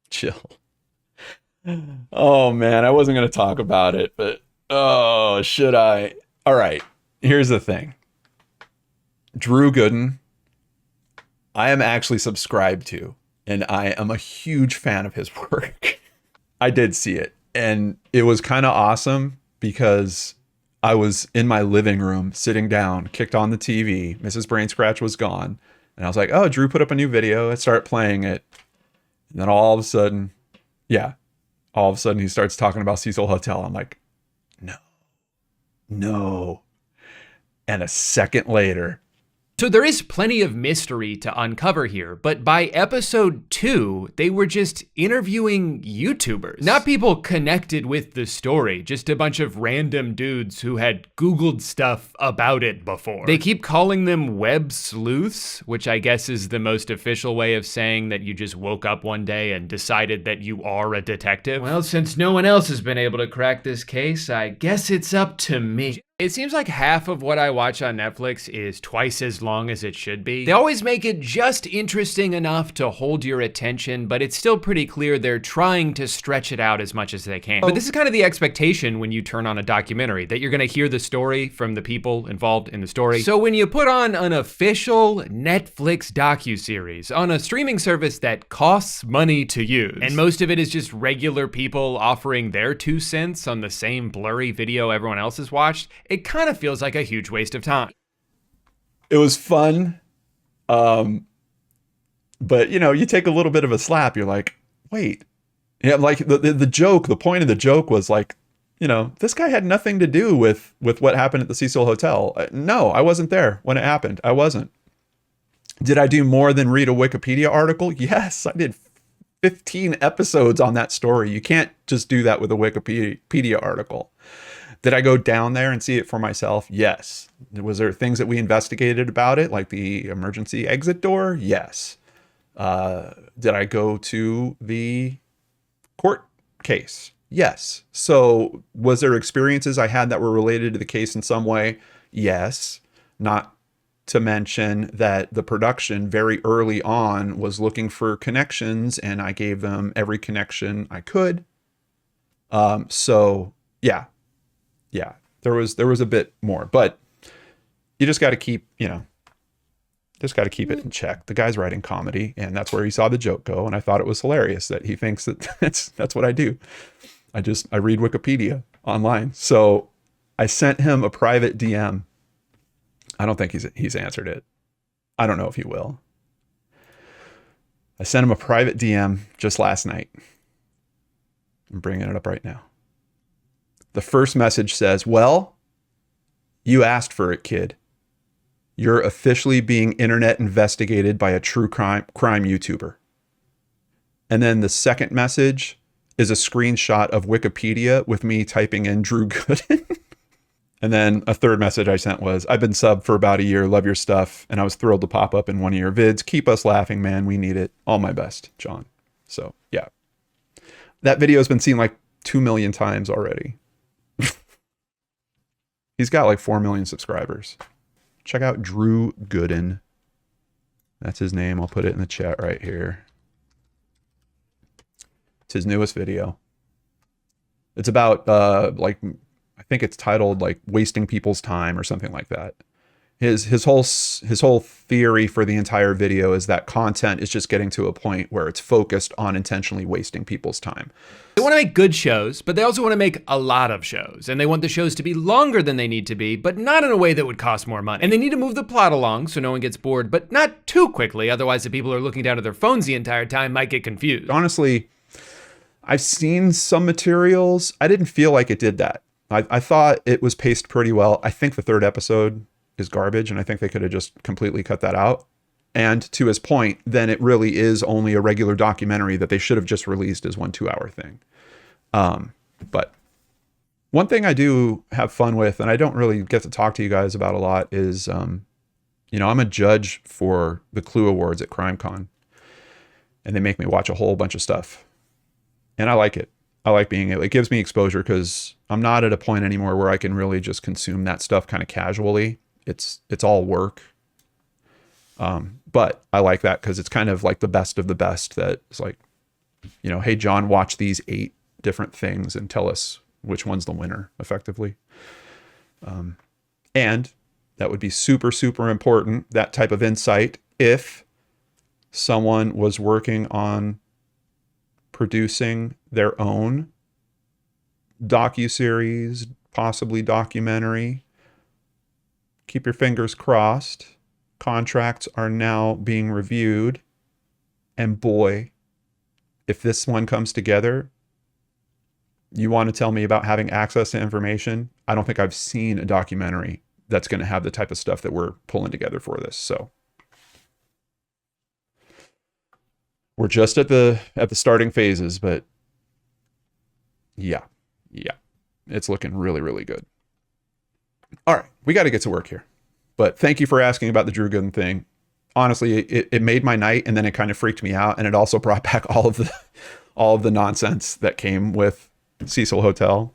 Chill. Oh man, I wasn't going to talk about it, but oh, should I? All right, here's the thing. Drew Gooden, I am actually subscribed to, and I am a huge fan of his work. I did see it, and it was kind of awesome because I was in my living room sitting down, kicked on the TV. Mrs. Brain Scratch was gone, and I was like, "Oh, Drew put up a new video." I start playing it, and then all of a sudden, yeah, all of a sudden he starts talking about Cecil Hotel. I'm like, "No, no." And a second later, So there is plenty of mystery to uncover here, but by episode 2, they were just interviewing YouTubers. Not people connected with the story, just a bunch of random dudes who had Googled stuff about it before. They keep calling them web sleuths, which I guess is the most official way of saying that you just woke up one day and decided that you are a detective. Well, since no one else has been able to crack this case, I guess it's up to me. It seems like half of what I watch on Netflix is twice as long as it should be. They always make it just interesting enough to hold your attention, but it's still pretty clear they're trying to stretch it out as much as they can. But this is kind of the expectation when you turn on a documentary, that you're gonna hear the story from the people involved in the story. So when you put on an official Netflix docuseries on a streaming service that costs money to use, and most of it is just regular people offering their 2 cents on the same blurry video everyone else has watched, it kind of feels like a huge waste of time. it was fun. But you know, you take a little bit of a slap, you're like, wait. Yeah, like the joke, the point of the joke was like, you know, this guy had nothing to do with what happened at the Cecil Hotel. No, I wasn't there when it happened. I wasn't. Did I do more than read a Wikipedia article? Yes, I did 15 episodes on that story. You can't just do that with a Wikipedia article. Did I go down there and see it for myself? Yes. Was there things that we investigated about it, like the emergency exit door? Yes. Did I go to the court case? Yes. So was there experiences I had that were related to the case in some way? Yes. Not to mention that the production very early on was looking for connections, and I gave them every connection I could. So yeah, there was a bit more, but you just got to keep, you know, just got to keep it in check. The guy's writing comedy, and that's where he saw the joke go. And I thought it was hilarious that he thinks that that's what I do. I read Wikipedia online. So I sent him a private DM. I don't think he's answered it. I don't know if he will. I sent him a private DM just last night. I'm bringing it up right now. The first message says, "Well, you asked for it, kid. You're officially being internet investigated by a true crime YouTuber." And then the second message is a screenshot of Wikipedia with me typing in Drew Gooden. And then a third message I sent was, "I've been subbed for about a year. Love your stuff. And I was thrilled to pop up in one of your vids. Keep us laughing, man. We need it. All my best, John." So yeah, that video has been seen like 2 million times already. He's got like 4 million subscribers. Check out Drew Gooden. That's his name. I'll put it in the chat right here. It's his newest video. It's about like, I think it's titled like wasting people's time or something like that. His whole theory for the entire video is that content is just getting to a point where it's focused on intentionally wasting people's time. They want to make good shows, but they also want to make a lot of shows. And they want the shows to be longer than they need to be, but not in a way that would cost more money. And they need to move the plot along so no one gets bored, but not too quickly. Otherwise, the people who are looking down at their phones the entire time might get confused. Honestly, I've seen some materials. I didn't feel like it did that. I thought it was paced pretty well. I think the third episode is garbage, and I think they could have just completely cut that out. And to his point, then it really is only a regular documentary that they should have just released as 1 2-hour thing. But one thing I do have fun with, and I don't really get to talk to you guys about a lot, is, you know, I'm a judge for the Clue Awards at CrimeCon, and they make me watch a whole bunch of stuff. And I like it. I like being it. It gives me exposure because I'm not at a point anymore where I can really just consume that stuff kind of casually. It's all work. But I like that because it's kind of like the best of the best that is like Hey, John, watch these 8 different things and tell us which one's the winner, effectively. And that would be super, super important, that type of insight, if someone was working on producing their own docuseries, possibly documentary. Keep your fingers crossed. Contracts are now being reviewed. And boy, if this one comes together, you want to tell me about having access to information? I don't think I've seen a documentary that's going to have the type of stuff that we're pulling together for this. So we're just at the starting phases, but yeah, it's looking really, really good. All right, we got to get to work here. But thank you for asking about the Drew Gooden thing. Honestly, it made my night, and then it kind of freaked me out, and it also brought back all of the nonsense that came with Cecil Hotel.